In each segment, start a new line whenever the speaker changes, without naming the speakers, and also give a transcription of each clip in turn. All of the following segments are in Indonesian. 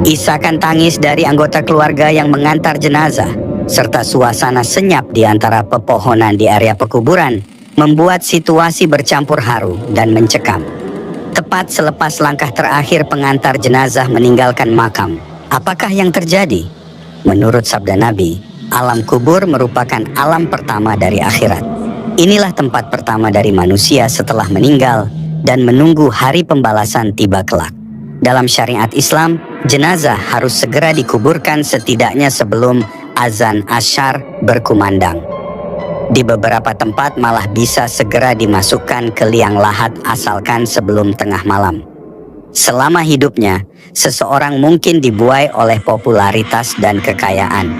Isakan tangis dari anggota keluarga yang mengantar jenazah, serta suasana senyap di antara pepohonan di area pekuburan, membuat situasi bercampur haru dan mencekam. Tepat selepas langkah terakhir pengantar jenazah meninggalkan makam, apakah yang terjadi? Menurut sabda Nabi, alam kubur merupakan alam pertama dari akhirat. Inilah tempat pertama dari manusia setelah meninggal dan menunggu hari pembalasan tiba kelak. Dalam syariat Islam, jenazah harus segera dikuburkan setidaknya sebelum azan asyar berkumandang. Di beberapa tempat malah bisa segera dimasukkan ke liang lahat asalkan sebelum tengah malam. Selama hidupnya, seseorang mungkin dibuai oleh popularitas dan kekayaan.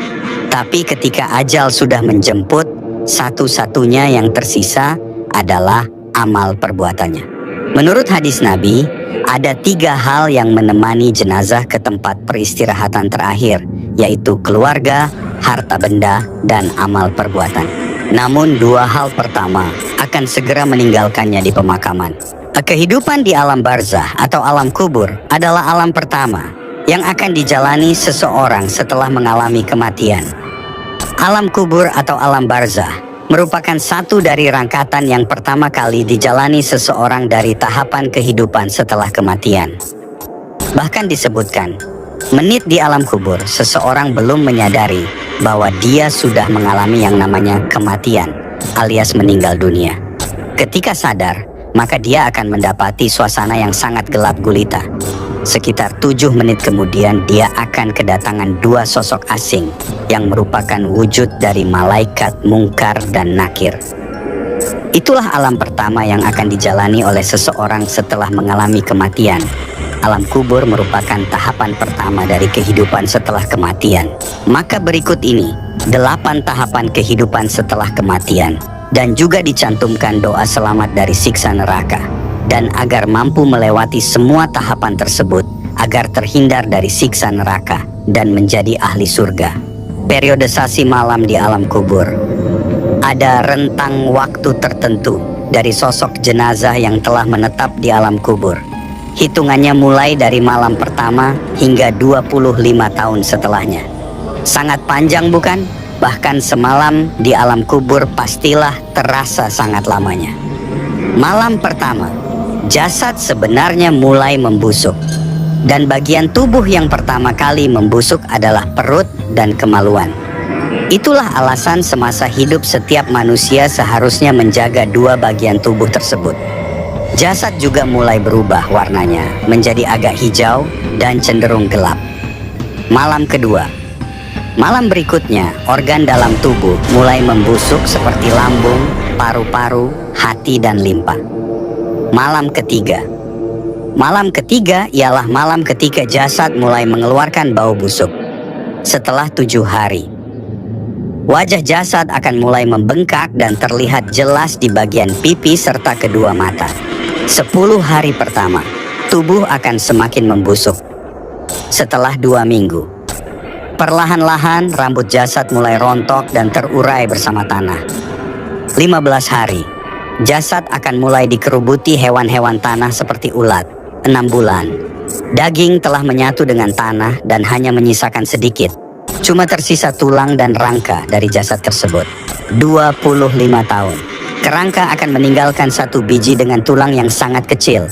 Tapi ketika ajal sudah menjemput, satu-satunya yang tersisa adalah amal perbuatannya. Menurut hadis Nabi, ada 3 hal yang menemani jenazah ke tempat peristirahatan terakhir, yaitu keluarga, harta benda, dan amal perbuatan. Namun 2 hal pertama akan segera meninggalkannya di pemakaman. Kehidupan di alam barzah atau alam kubur adalah alam pertama yang akan dijalani seseorang setelah mengalami kematian. Alam kubur atau alam barzah merupakan satu dari rangkatan yang pertama kali dijalani seseorang dari tahapan kehidupan setelah kematian. Bahkan disebutkan, menit di alam kubur seseorang belum menyadari bahwa dia sudah mengalami yang namanya kematian alias meninggal dunia. Ketika sadar, maka dia akan mendapati suasana yang sangat gelap gulita. Sekitar 7 menit kemudian dia akan kedatangan 2 sosok asing yang merupakan wujud dari malaikat Mungkar dan Nakir. Itulah alam pertama yang akan dijalani oleh seseorang setelah mengalami kematian. Alam kubur merupakan tahapan pertama dari kehidupan setelah kematian. Maka berikut ini 8 tahapan kehidupan setelah kematian, dan juga dicantumkan doa selamat dari siksa neraka. Dan agar mampu melewati semua tahapan tersebut, agar terhindar dari siksa neraka dan menjadi ahli surga. Periodisasi malam di alam kubur. Ada rentang waktu tertentu dari sosok jenazah yang telah menetap di alam kubur. Hitungannya mulai dari malam pertama hingga 25 tahun setelahnya. Sangat panjang bukan? Bahkan semalam di alam kubur pastilah terasa sangat lamanya. Malam pertama, jasad sebenarnya mulai membusuk. Dan bagian tubuh yang pertama kali membusuk adalah perut dan kemaluan. Itulah alasan semasa hidup setiap manusia seharusnya menjaga 2 bagian tubuh tersebut. Jasad juga mulai berubah warnanya menjadi agak hijau dan cenderung gelap. Malam kedua. Malam berikutnya, organ dalam tubuh mulai membusuk seperti lambung, paru-paru, hati, dan limpa. Malam ketiga. Malam ketiga ialah malam ketika jasad mulai mengeluarkan bau busuk. Setelah 7 hari, wajah jasad akan mulai membengkak dan terlihat jelas di bagian pipi serta kedua mata. 10 hari pertama, tubuh akan semakin membusuk. Setelah 2 minggu, perlahan-lahan rambut jasad mulai rontok dan terurai bersama tanah. 15 hari, jasad akan mulai dikerubuti hewan-hewan tanah seperti ulat. 6 bulan, daging telah menyatu dengan tanah dan hanya menyisakan sedikit. Cuma tersisa tulang dan rangka dari jasad tersebut. 25 tahun, kerangka akan meninggalkan 1 biji dengan tulang yang sangat kecil.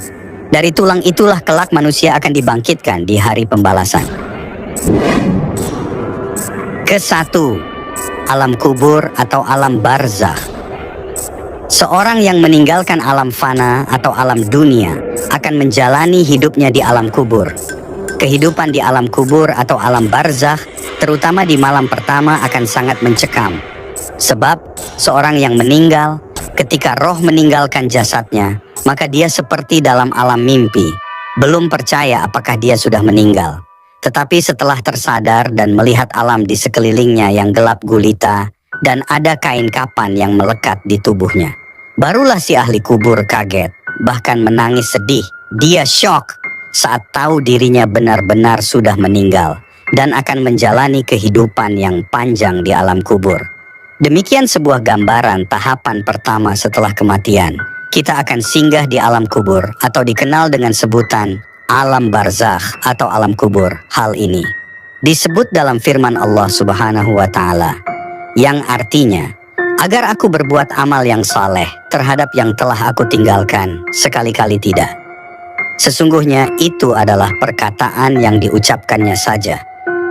Dari tulang itulah kelak manusia akan dibangkitkan di hari pembalasan. Ke-1, alam kubur atau alam barzah. Seorang yang meninggalkan alam fana atau alam dunia akan menjalani hidupnya di alam kubur. Kehidupan di alam kubur atau alam barzah, terutama di malam pertama, akan sangat mencekam. Sebab seorang yang meninggal, ketika roh meninggalkan jasadnya, maka dia seperti dalam alam mimpi, belum percaya apakah dia sudah meninggal. Tetapi setelah tersadar dan melihat alam di sekelilingnya yang gelap gulita dan ada kain kapan yang melekat di tubuhnya, barulah si ahli kubur kaget, bahkan menangis sedih. Dia syok saat tahu dirinya benar-benar sudah meninggal dan akan menjalani kehidupan yang panjang di alam kubur. Demikian sebuah gambaran tahapan pertama setelah kematian. Kita akan singgah di alam kubur atau dikenal dengan sebutan alam barzakh atau alam kubur. Hal ini disebut dalam firman Allah Subhanahu wa Ta'ala, yang artinya, agar aku berbuat amal yang saleh terhadap yang telah aku tinggalkan, sekali-kali tidak. Sesungguhnya itu adalah perkataan yang diucapkannya saja,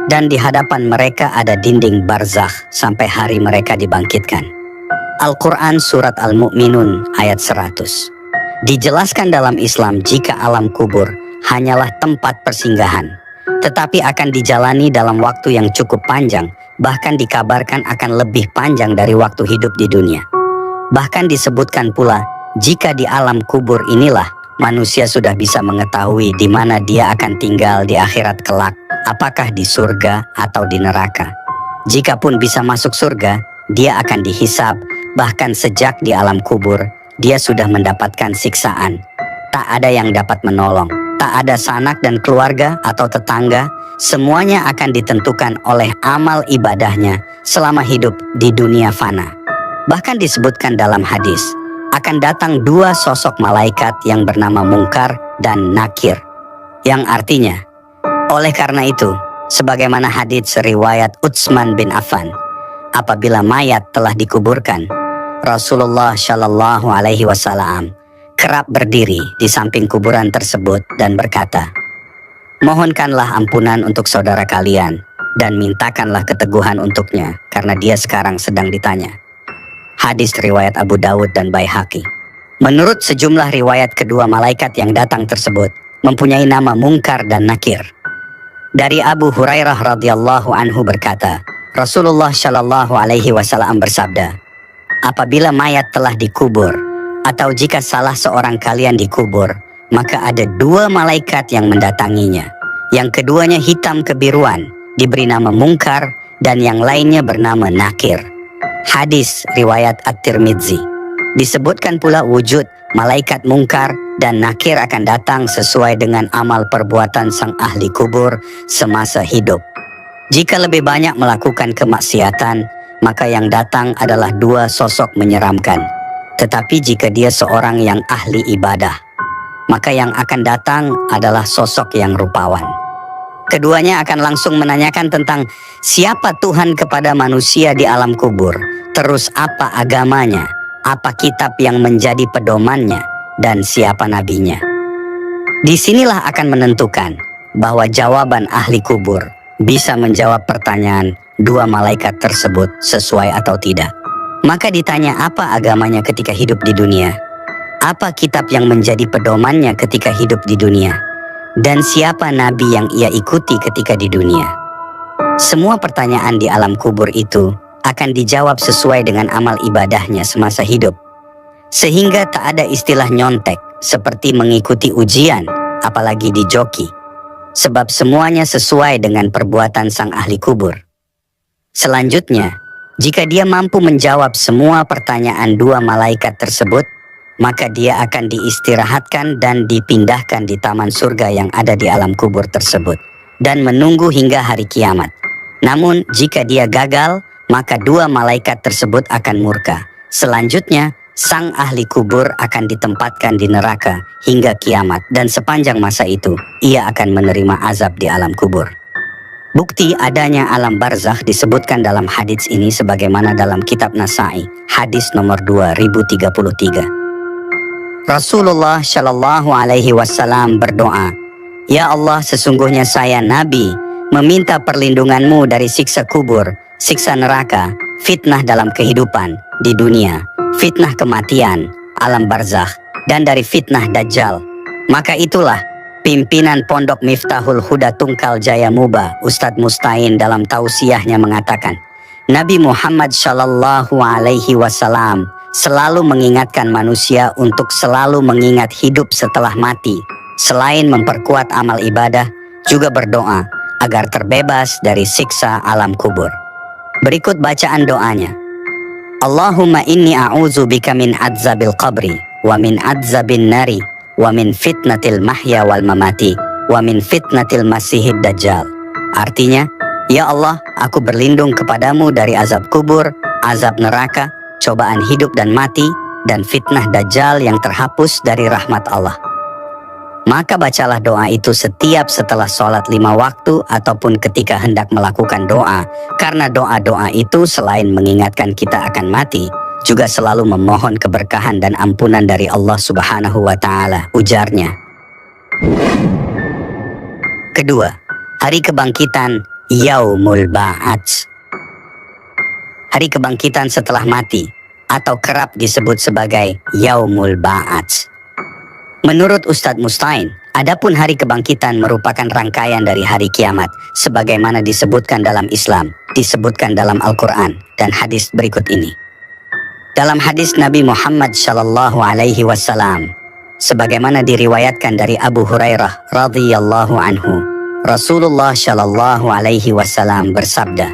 dan di hadapan mereka ada dinding barzakh sampai hari mereka dibangkitkan. Al-Quran Surat Al-Mu'minun ayat 100. Dijelaskan dalam Islam jika alam kubur hanyalah tempat persinggahan, tetapi akan dijalani dalam waktu yang cukup panjang, bahkan dikabarkan akan lebih panjang dari waktu hidup di dunia. Bahkan disebutkan pula, jika di alam kubur inilah manusia sudah bisa mengetahui di mana dia akan tinggal di akhirat kelak, apakah di surga atau di neraka. Jikapun bisa masuk surga, dia akan dihisab. Bahkan sejak di alam kubur, dia sudah mendapatkan siksaan. Tak ada yang dapat menolong, tak ada sanak dan keluarga atau tetangga. Semuanya akan ditentukan oleh amal ibadahnya selama hidup di dunia fana. Bahkan disebutkan dalam hadis, akan datang dua sosok malaikat yang bernama Munkar dan Nakir. Yang artinya, oleh karena itu, sebagaimana hadits riwayat Utsman bin Affan, apabila mayat telah dikuburkan, Rasulullah Shallallahu Alaihi Wasallam kerap berdiri di samping kuburan tersebut dan berkata, mohonkanlah ampunan untuk saudara kalian dan mintakanlah keteguhan untuknya karena dia sekarang sedang ditanya. Hadis riwayat Abu Dawud dan Baihaqi. Menurut sejumlah riwayat, kedua malaikat yang datang tersebut mempunyai nama Munkar dan Nakir. Dari Abu Hurairah radhiyallahu anhu berkata, Rasulullah Shallallahu Alaihi Wasallam bersabda, apabila mayat telah dikubur, atau jika salah seorang kalian dikubur, maka ada dua malaikat yang mendatanginya. Yang keduanya hitam kebiruan, diberi nama Munkar, dan yang lainnya bernama Nakir. Hadis riwayat At-Tirmidzi. Disebutkan pula wujud malaikat Munkar dan Nakir akan datang sesuai dengan amal perbuatan sang ahli kubur semasa hidup. Jika lebih banyak melakukan kemaksiatan, maka yang datang adalah dua sosok menyeramkan. Tetapi jika dia seorang yang ahli ibadah, maka yang akan datang adalah sosok yang rupawan. Keduanya akan langsung menanyakan tentang siapa Tuhan kepada manusia di alam kubur, terus apa agamanya, apa kitab yang menjadi pedomannya, dan siapa nabinya. Disinilah akan menentukan bahwa jawaban ahli kubur bisa menjawab pertanyaan dua malaikat tersebut sesuai atau tidak. Maka ditanya apa agamanya ketika hidup di dunia, apa kitab yang menjadi pedomannya ketika hidup di dunia, dan siapa nabi yang ia ikuti ketika di dunia. Semua pertanyaan di alam kubur itu akan dijawab sesuai dengan amal ibadahnya semasa hidup. Sehingga tak ada istilah nyontek seperti mengikuti ujian, apalagi dijoki. Sebab semuanya sesuai dengan perbuatan sang ahli kubur. Selanjutnya, jika dia mampu menjawab semua pertanyaan dua malaikat tersebut, maka dia akan diistirahatkan dan dipindahkan di taman surga yang ada di alam kubur tersebut, dan menunggu hingga hari kiamat. Namun, jika dia gagal, maka dua malaikat tersebut akan murka. Selanjutnya, sang ahli kubur akan ditempatkan di neraka hingga kiamat, dan sepanjang masa itu ia akan menerima azab di alam kubur. Bukti adanya alam barzakh disebutkan dalam hadits ini sebagaimana dalam kitab Nasai, hadis nomor 2033. Rasulullah Shallallahu Alaihi Wasallam berdoa, ya Allah, sesungguhnya saya Nabi meminta perlindunganmu dari siksa kubur, siksa neraka, fitnah dalam kehidupan di dunia, fitnah kematian, alam barzakh, dan dari fitnah Dajjal. Maka itulah pimpinan Pondok Miftahul Huda Tungkal Jaya Muba, Ustadz Mustain, dalam tausiahnya mengatakan, Nabi Muhammad Shallallahu Alaihi Wasallam selalu mengingatkan manusia untuk selalu mengingat hidup setelah mati. Selain memperkuat amal ibadah, juga berdoa agar terbebas dari siksa alam kubur. Berikut bacaan doanya. Allahumma inni a'udzu bika min adzabil qabri, wa min adzabin nari, wa min fitnatil mahya wal mamati, wa min fitnatil masihid dajjal. Artinya, ya Allah, aku berlindung kepadamu dari azab kubur, azab neraka, cobaan hidup dan mati, dan fitnah dajjal yang terhapus dari rahmat Allah. Maka bacalah doa itu setiap setelah sholat 5 waktu ataupun ketika hendak melakukan doa, karena doa-doa itu selain mengingatkan kita akan mati, juga selalu memohon keberkahan dan ampunan dari Allah Subhanahu wa Ta'ala, ujarnya. Kedua, hari kebangkitan Yaumul Ba'ats. Hari kebangkitan setelah mati atau kerap disebut sebagai Yaumul Ba'ats. Menurut Ustadz Mustain, adapun hari kebangkitan merupakan rangkaian dari hari kiamat sebagaimana disebutkan dalam Islam, disebutkan dalam Al-Quran dan hadis berikut ini. Dalam hadis Nabi Muhammad Shallallahu Alaihi Wasallam, sebagaimana diriwayatkan dari Abu Hurairah radhiyallahu anhu, Rasulullah Shallallahu Alaihi Wasallam bersabda,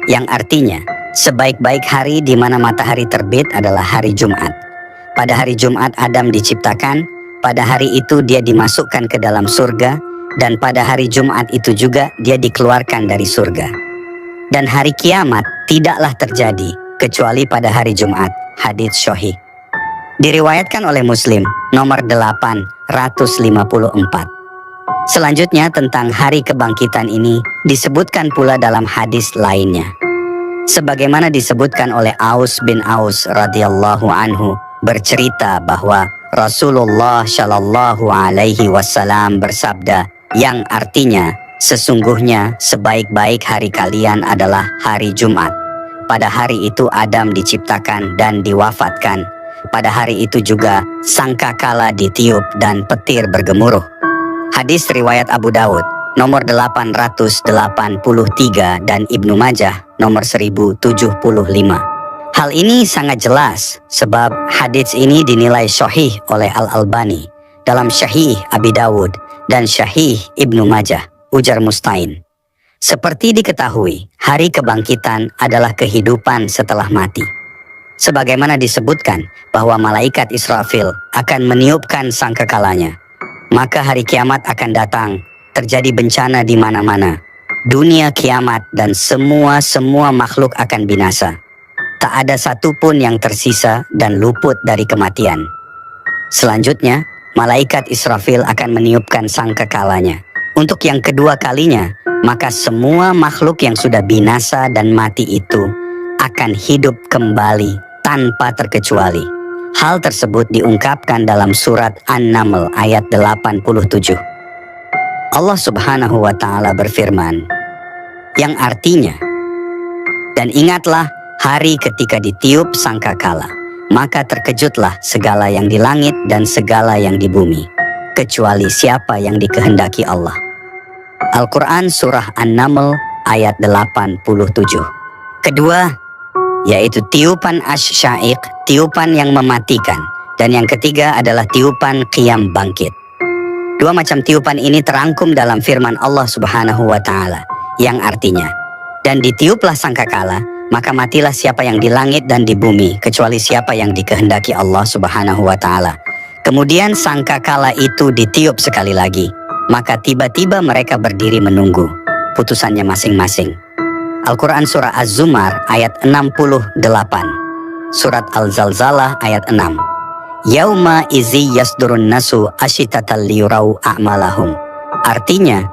yang artinya sebaik-baik hari di mana matahari terbit adalah hari Jumat. Pada hari Jumat Adam diciptakan. Pada hari itu dia dimasukkan ke dalam surga, dan pada hari Jumat itu juga dia dikeluarkan dari surga. Dan hari kiamat tidaklah terjadi kecuali pada hari Jumat. Hadits Sahih. Diriwayatkan oleh Muslim nomor 854. Selanjutnya tentang hari kebangkitan ini disebutkan pula dalam hadis lainnya. Sebagaimana disebutkan oleh Aus bin Aus radhiyallahu anhu bercerita bahwa Rasulullah Shallallahu Alaihi Wasallam bersabda, yang artinya sesungguhnya sebaik-baik hari kalian adalah hari Jumat. Pada hari itu Adam diciptakan dan diwafatkan. Pada hari itu juga sangkakala ditiup dan petir bergemuruh. Hadis riwayat Abu Daud nomor 883 dan Ibnu Majah nomor 1075. Hal ini sangat jelas sebab hadits ini dinilai sahih oleh Al-Albani dalam Syahih Abi Dawud dan Syahih Ibnu Majah, ujar Mustain. Seperti diketahui, hari kebangkitan adalah kehidupan setelah mati. Sebagaimana disebutkan bahwa malaikat Israfil akan meniupkan sangkakalanya, maka hari kiamat akan datang, terjadi bencana di mana-mana. Dunia kiamat dan semua makhluk akan binasa. Tak ada satupun yang tersisa dan luput dari kematian. Selanjutnya, malaikat Israfil akan meniupkan sangkakalanya. Untuk yang kedua kalinya, maka semua makhluk yang sudah binasa dan mati itu akan hidup kembali tanpa terkecuali. Hal tersebut diungkapkan dalam surat An-Naml ayat 87. Allah Subhanahu wa Ta'ala berfirman, yang artinya, dan ingatlah hari ketika ditiup sangkakala, maka terkejutlah segala yang di langit dan segala yang di bumi, kecuali siapa yang dikehendaki Allah. Al-Quran Surah An-Naml ayat 87. Kedua, yaitu tiupan asy-sya'iq, tiupan yang mematikan. Dan yang ketiga adalah tiupan qiyam bangkit. Dua macam tiupan ini terangkum dalam firman Allah Subhanahu wa Ta'ala, yang artinya, dan ditiuplah sangkakala, maka matilah siapa yang di langit dan di bumi, kecuali siapa yang dikehendaki Allah Subhanahu wa Ta'ala. Kemudian sangkakala itu ditiup sekali lagi, maka tiba-tiba mereka berdiri menunggu putusannya masing-masing. Al-Quran Surah Az-Zumar ayat 68, Surat Al-Zalzalah ayat 6. Yauma izi yasdurun nasu asyitatal liyurau a'malahum. Artinya,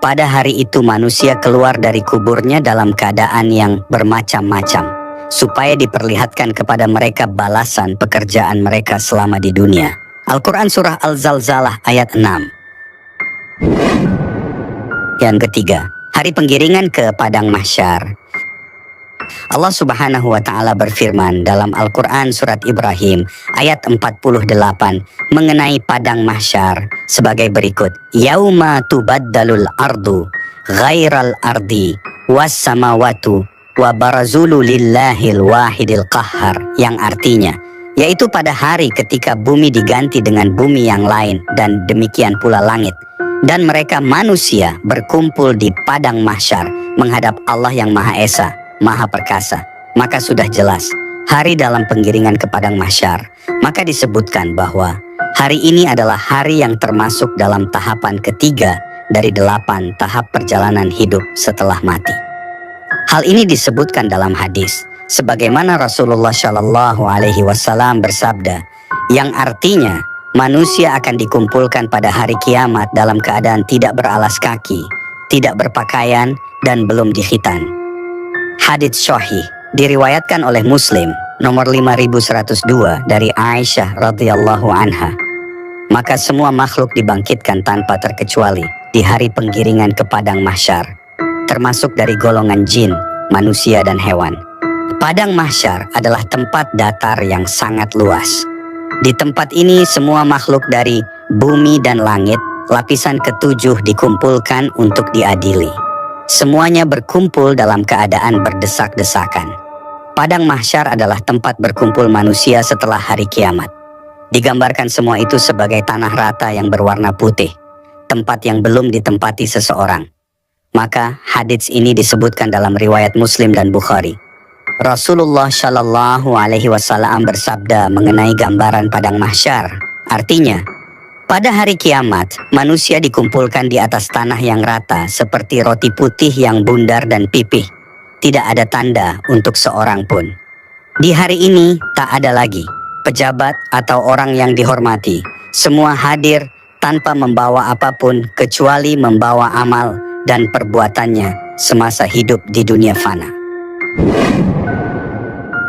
pada hari itu manusia keluar dari kuburnya dalam keadaan yang bermacam-macam, supaya diperlihatkan kepada mereka balasan pekerjaan mereka selama di dunia. Al-Quran Surah Al-Zalzalah ayat 6. Yang ketiga, hari penggiringan ke padang mahsyar. Allah Subhanahu wa Ta'ala berfirman dalam Al-Quran Surat Ibrahim ayat 48 mengenai padang mahsyar sebagai berikut. Yauma tubaddalul ardu ghairal ardi was samawatu wa barazulu lillahil wahidil qahhar, yang artinya, yaitu pada hari ketika bumi diganti dengan bumi yang lain dan demikian pula langit, dan mereka manusia berkumpul di padang mahsyar menghadap Allah yang Maha Esa, Maha Perkasa. Maka sudah jelas hari dalam penggiringan ke padang mahsyar. Maka disebutkan bahwa hari ini adalah hari yang termasuk dalam tahapan ketiga dari 8 tahap perjalanan hidup setelah mati. Hal ini disebutkan dalam hadis sebagaimana Rasulullah Shallallahu Alaihi Wasallam bersabda, yang artinya Manusia akan dikumpulkan pada hari kiamat dalam keadaan tidak beralas kaki, tidak berpakaian, dan belum dikhitan. Hadits Sahih diriwayatkan oleh Muslim nomor 5102 dari Aisyah radhiyallahu anha. Maka semua makhluk dibangkitkan tanpa terkecuali di hari penggiringan ke padang mahsyar, termasuk dari golongan jin, manusia, dan hewan. Padang mahsyar adalah tempat datar yang sangat luas. Di tempat ini semua makhluk dari bumi dan langit, lapisan ketujuh dikumpulkan untuk diadili. Semuanya berkumpul dalam keadaan berdesak-desakan. Padang mahsyar adalah tempat berkumpul manusia setelah hari kiamat. Digambarkan semua itu sebagai tanah rata yang berwarna putih, tempat yang belum ditempati seseorang. Maka hadits ini disebutkan dalam riwayat Muslim dan Bukhari. Rasulullah Shallallahu Alaihi Wasallam bersabda mengenai gambaran padang mahsyar. Artinya, pada hari kiamat, manusia dikumpulkan di atas tanah yang rata seperti roti putih yang bundar dan pipih. Tidak ada tanda untuk seorang pun. Di hari ini tak ada lagi pejabat atau orang yang dihormati. Semua hadir tanpa membawa apapun kecuali membawa amal dan perbuatannya semasa hidup di dunia fana.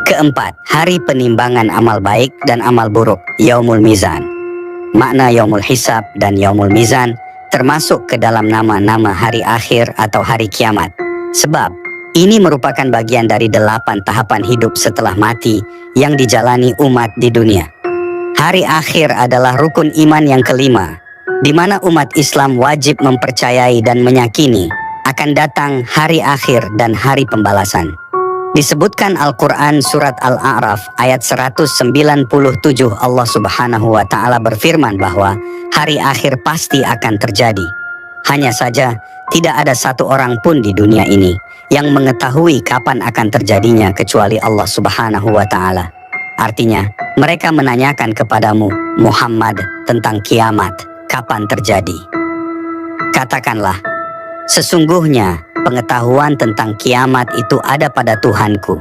Keempat, hari penimbangan amal baik dan amal buruk, Yaumul Mizan. Makna Yaumul Hisab dan Yaumul Mizan termasuk ke dalam nama-nama hari akhir atau hari kiamat. Sebab ini merupakan bagian dari 8 tahapan hidup setelah mati yang dijalani umat di dunia. Hari akhir adalah rukun iman yang kelima, di mana umat Islam wajib mempercayai dan meyakini akan datang hari akhir dan hari pembalasan. Disebutkan Al-Quran surat Al-A'raf ayat 197, Allah Subhanahu wa Ta'ala berfirman bahwa hari akhir pasti akan terjadi. Hanya saja tidak ada satu orang pun di dunia ini yang mengetahui kapan akan terjadinya kecuali Allah Subhanahu wa Ta'ala. Artinya, mereka menanyakan kepadamu, Muhammad, tentang kiamat, kapan terjadi? Katakanlah, sesungguhnya pengetahuan tentang kiamat itu ada pada Tuhanku.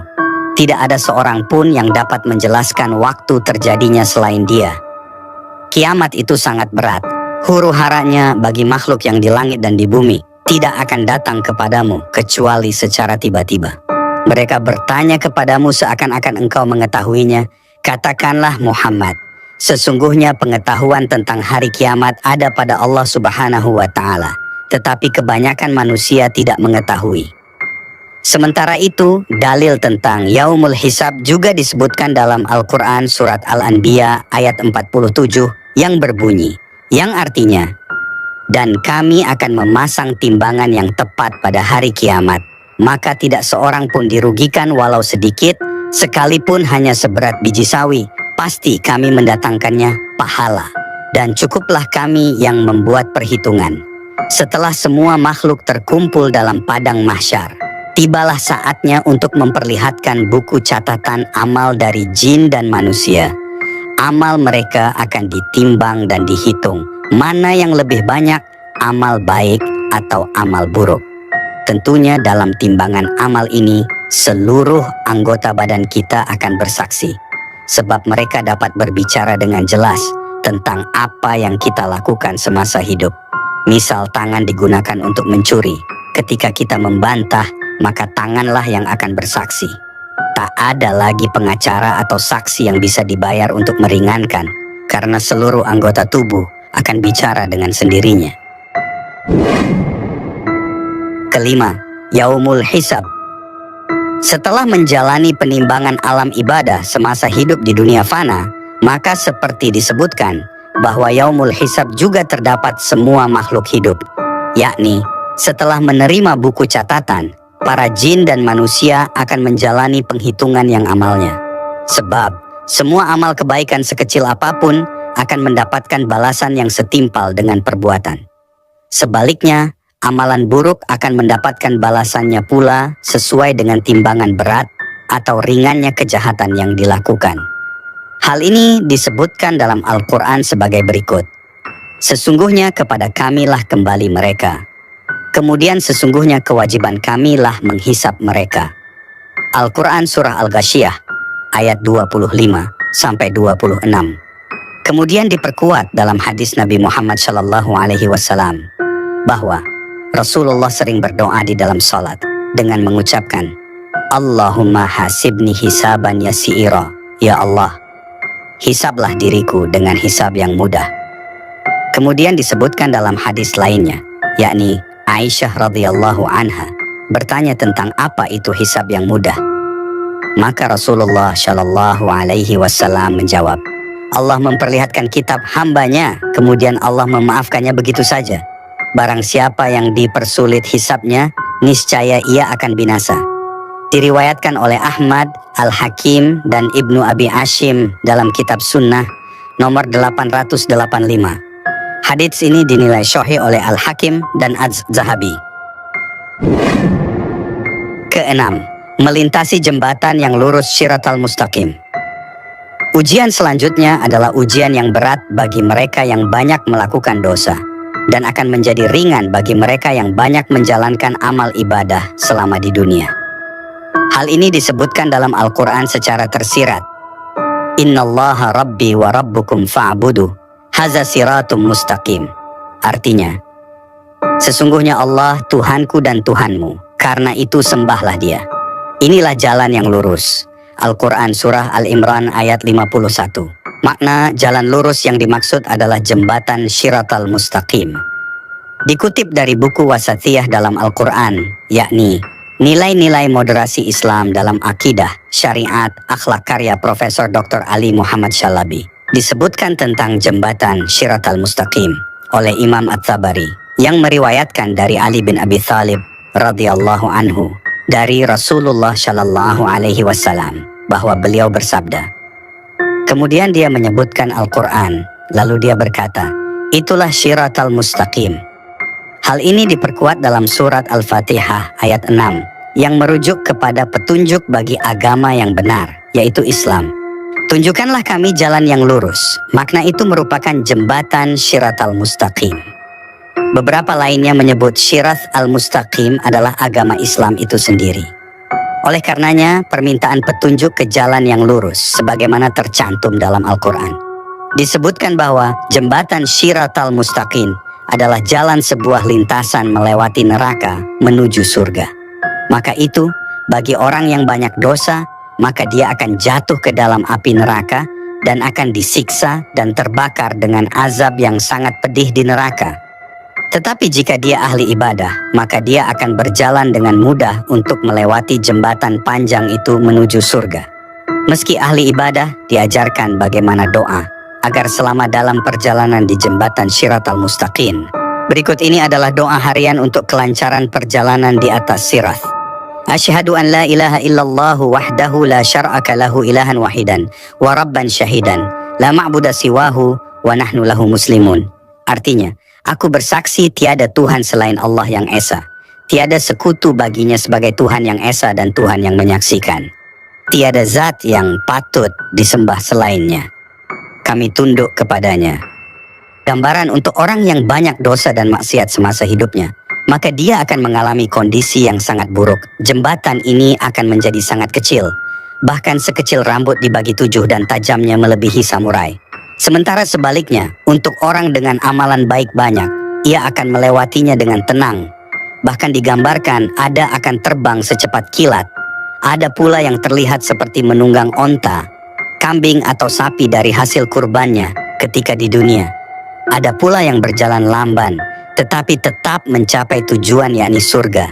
Tidak ada seorang pun yang dapat menjelaskan waktu terjadinya selain Dia. Kiamat itu sangat berat. Huru-haranya bagi makhluk yang di langit dan di bumi tidak akan datang kepadamu kecuali secara tiba-tiba. Mereka bertanya kepadamu seakan-akan engkau mengetahuinya. Katakanlah Muhammad, sesungguhnya pengetahuan tentang hari kiamat ada pada Allah Subhanahu wa Ta'ala. Tetapi kebanyakan manusia tidak mengetahui. Sementara itu, dalil tentang Yaumul Hisab juga disebutkan dalam Al-Quran surat Al-Anbiya ayat 47 yang berbunyi, yang artinya, dan kami akan memasang timbangan yang tepat pada hari kiamat, maka tidak seorang pun dirugikan walau sedikit, sekalipun hanya seberat biji sawi, pasti kami mendatangkannya pahala, dan cukuplah kami yang membuat perhitungan. Setelah semua makhluk terkumpul dalam padang mahsyar, tibalah saatnya untuk memperlihatkan buku catatan amal dari jin dan manusia. Amal mereka akan ditimbang dan dihitung, mana yang lebih banyak, amal baik atau amal buruk. Tentunya dalam timbangan amal ini, seluruh anggota badan kita akan bersaksi. Sebab mereka dapat berbicara dengan jelas tentang apa yang kita lakukan semasa hidup. Misal tangan digunakan untuk mencuri. Ketika kita membantah, maka tanganlah yang akan bersaksi. Tak ada lagi pengacara atau saksi yang bisa dibayar untuk meringankan, karena seluruh anggota tubuh akan bicara dengan sendirinya. Kelima, Yaumul Hisab. Setelah menjalani penimbangan alam ibadah semasa hidup di dunia fana, maka seperti disebutkan, bahwa Yaumul Hisab juga terdapat semua makhluk hidup, yakni setelah menerima buku catatan, para jin dan manusia akan menjalani penghitungan yang amalnya. Sebab semua amal kebaikan sekecil apapun akan mendapatkan balasan yang setimpal dengan perbuatan. Sebaliknya, amalan buruk akan mendapatkan balasannya pula sesuai dengan timbangan berat atau ringannya kejahatan yang dilakukan. Hal ini disebutkan dalam Al-Quran sebagai berikut. Sesungguhnya kepada kamilah kembali mereka. Kemudian sesungguhnya kewajiban kamilah menghisap mereka. Al-Quran Surah Al-Ghasyiyah ayat 25-26. Kemudian diperkuat dalam hadis Nabi Muhammad SAW bahwa Rasulullah sering berdoa di dalam salat dengan mengucapkan, Allahumma hasibni hisaban yasira. Ya Allah, hisablah diriku dengan hisab yang mudah. Kemudian disebutkan dalam hadis lainnya, yakni Aisyah radhiyallahu anha bertanya tentang apa itu hisab yang mudah. Maka Rasulullah SAW menjawab, Allah memperlihatkan kitab hambanya, kemudian Allah memaafkannya begitu saja. Barang siapa yang dipersulit hisabnya, niscaya ia akan binasa. Diriwayatkan oleh Ahmad, Al-Hakim, dan Ibnu Abi Ashim dalam kitab Sunnah nomor 885. Hadits ini dinilai sahih oleh Al-Hakim dan Az-Zahabi. Keenam, melintasi jembatan yang lurus Shiratal Mustaqim. Ujian selanjutnya adalah ujian yang berat bagi mereka yang banyak melakukan dosa dan akan menjadi ringan bagi mereka yang banyak menjalankan amal ibadah selama di dunia. Hal ini disebutkan dalam Al-Quran secara tersirat. Innallaha rabbi wa rabbukum fa'budu, haza siratum mustaqim. Artinya, sesungguhnya Allah Tuhanku dan Tuhanmu, karena itu sembahlah Dia. Inilah jalan yang lurus. Al-Quran Surah Al-Imran ayat 51. Makna jalan lurus yang dimaksud adalah jembatan Shiratal Mustaqim. Dikutip dari buku Wasatiyah dalam Al-Quran, yakni Nilai-nilai moderasi Islam dalam akidah, syariat, akhlak karya Profesor Dr. Ali Muhammad Shalabi. Disebutkan tentang jembatan Shiratal Mustaqim oleh Imam At-Tabari yang meriwayatkan dari Ali bin Abi Thalib radhiyallahu anhu dari Rasulullah Shallallahu Alaihi Wasallam bahwa beliau bersabda. Kemudian dia menyebutkan Al-Quran, lalu dia berkata, itulah Shiratal Mustaqim. Hal ini diperkuat dalam surat Al-Fatihah ayat 6 yang merujuk kepada petunjuk bagi agama yang benar, yaitu Islam. Tunjukkanlah kami jalan yang lurus. Makna itu merupakan jembatan Shiratal Mustaqim. Beberapa lainnya menyebut Shirat al-Mustaqim adalah agama Islam itu sendiri. Oleh karenanya, permintaan petunjuk ke jalan yang lurus sebagaimana tercantum dalam Al-Quran. Disebutkan bahwa jembatan Shiratal Mustaqim adalah jalan sebuah lintasan melewati neraka menuju surga. Maka itu, bagi orang yang banyak dosa, maka dia akan jatuh ke dalam api neraka dan akan disiksa dan terbakar dengan azab yang sangat pedih di neraka. Tetapi jika dia ahli ibadah, maka dia akan berjalan dengan mudah untuk melewati jembatan panjang itu menuju surga. Meski ahli ibadah, diajarkan bagaimana doa agar selama dalam perjalanan di jembatan Shiratal Mustaqim. Berikut ini adalah doa harian untuk kelancaran perjalanan di atas sirat. Asyhadu an la ilaha illallah wahdahu la syar'aka lahu ilahan wahidan wa rabban syahidan la ma'buda siwahu wa nahnu lahu muslimun. Artinya, aku bersaksi tiada Tuhan selain Allah yang Esa. Tiada sekutu baginya sebagai Tuhan yang Esa dan Tuhan yang menyaksikan. Tiada zat yang patut disembah selainnya. Kami tunduk kepadanya. Gambaran untuk orang yang banyak dosa dan maksiat semasa hidupnya, maka dia akan mengalami kondisi yang sangat buruk. Jembatan ini akan menjadi sangat kecil, bahkan sekecil rambut dibagi 7 dan tajamnya melebihi samurai. Sementara sebaliknya, untuk orang dengan amalan baik banyak, ia akan melewatinya dengan tenang. Bahkan digambarkan ada akan terbang secepat kilat. Ada pula yang terlihat seperti menunggang onta, kambing atau sapi dari hasil kurbannya ketika di dunia. Ada pula yang berjalan lamban, tetapi tetap mencapai tujuan yakni surga.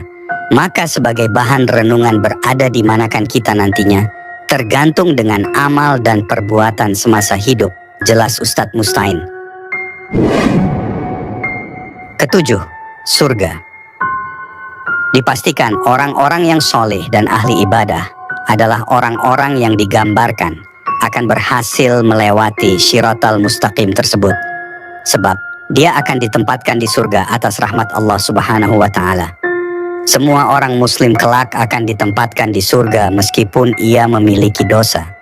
Maka sebagai bahan renungan berada di manakan kita nantinya, tergantung dengan amal dan perbuatan semasa hidup. Jelas Ustadz Mustain. Ketujuh, surga. Dipastikan orang-orang yang soleh dan ahli ibadah adalah orang-orang yang digambarkan akan berhasil melewati Shiratal Mustaqim tersebut. Sebab dia akan ditempatkan di surga atas rahmat Allah Subhanahu wa Ta'ala. Semua orang muslim kelak akan ditempatkan di surga meskipun ia memiliki dosa.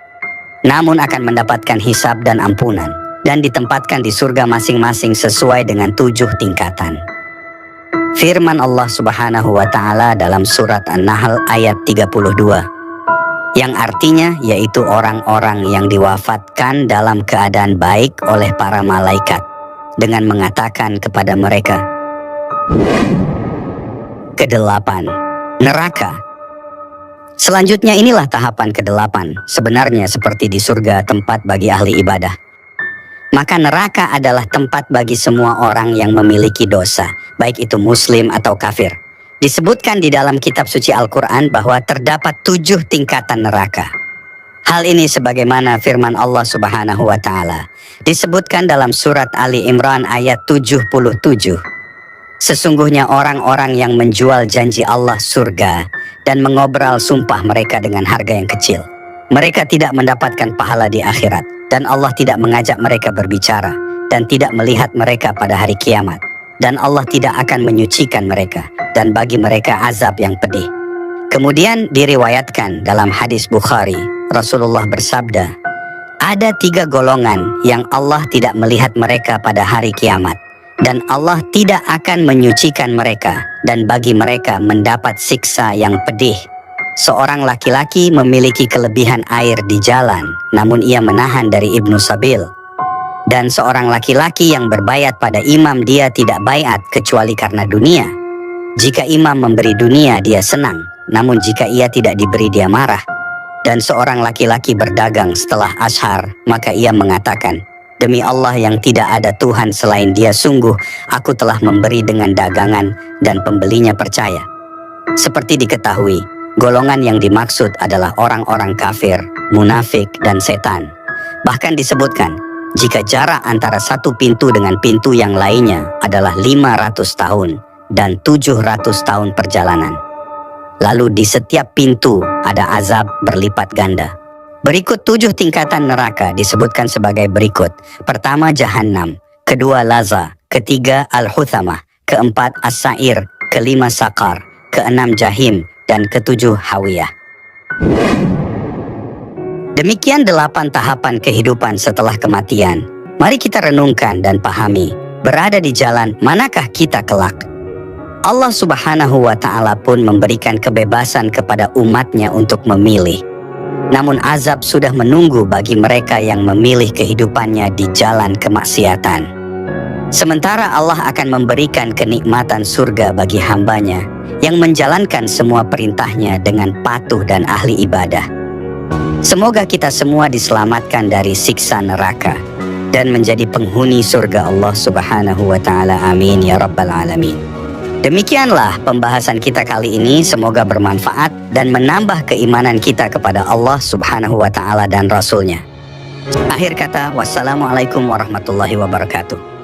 Namun akan mendapatkan hisab dan ampunan dan ditempatkan di surga masing-masing sesuai dengan 7 tingkatan. Firman Allah Subhanahu wa Ta'ala dalam surat An-Nahl ayat 32. yang artinya yaitu orang-orang yang diwafatkan dalam keadaan baik oleh para malaikat dengan mengatakan kepada mereka. Kedelapan, neraka. Selanjutnya inilah tahapan kedelapan, sebenarnya seperti di surga tempat bagi ahli ibadah. Maka neraka adalah tempat bagi semua orang yang memiliki dosa, baik itu muslim atau kafir. Disebutkan di dalam kitab suci Al-Quran bahwa terdapat 7 tingkatan neraka. Hal ini sebagaimana firman Allah Subhanahu wa Ta'ala disebutkan dalam surat Ali Imran ayat 77. Sesungguhnya orang-orang yang menjual janji Allah surga dan mengobrol sumpah mereka dengan harga yang kecil, mereka tidak mendapatkan pahala di akhirat, dan Allah tidak mengajak mereka berbicara dan tidak melihat mereka pada hari kiamat. Dan Allah tidak akan menyucikan mereka, dan bagi mereka azab yang pedih. Kemudian diriwayatkan dalam hadis Bukhari, Rasulullah bersabda, ada 3 golongan yang Allah tidak melihat mereka pada hari kiamat, dan Allah tidak akan menyucikan mereka, dan bagi mereka mendapat siksa yang pedih. Seorang laki-laki memiliki kelebihan air di jalan, namun ia menahan dari Ibnu Sabil. Dan seorang laki-laki yang berbayat pada imam, dia tidak bayat kecuali karena dunia. Jika imam memberi dunia, dia senang, namun jika ia tidak diberi, dia marah. Dan seorang laki-laki berdagang setelah ashar, maka ia mengatakan, demi Allah yang tidak ada Tuhan selain Dia, sungguh aku telah memberi dengan dagangan dan pembelinya percaya. Seperti diketahui, golongan yang dimaksud adalah orang-orang kafir, munafik, dan setan. Bahkan disebutkan, jika jarak antara satu pintu dengan pintu yang lainnya adalah 500 tahun dan 700 tahun perjalanan. Lalu di setiap pintu ada azab berlipat ganda. Berikut 7 tingkatan neraka disebutkan sebagai berikut. Pertama Jahannam, kedua Laza, ketiga Al-Huthamah, keempat As-Sa'ir, kelima Sakar, keenam Jahim, dan ketujuh Hawiyah. Demikian 8 tahapan kehidupan setelah kematian. Mari kita renungkan dan pahami, berada di jalan manakah kita kelak? Allah Subhanahu wa Ta'ala pun memberikan kebebasan kepada umatnya untuk memilih. Namun azab sudah menunggu bagi mereka yang memilih kehidupannya di jalan kemaksiatan. Sementara Allah akan memberikan kenikmatan surga bagi hambanya yang menjalankan semua perintahnya dengan patuh dan ahli ibadah. Semoga kita semua diselamatkan dari siksa neraka dan menjadi penghuni surga Allah Subhanahu wa Ta'ala. Amin ya rabbal alamin. Demikianlah pembahasan kita kali ini, semoga bermanfaat dan menambah keimanan kita kepada Allah Subhanahu wa Ta'ala dan Rasul-Nya. Akhir kata, wassalamualaikum warahmatullahi wabarakatuh.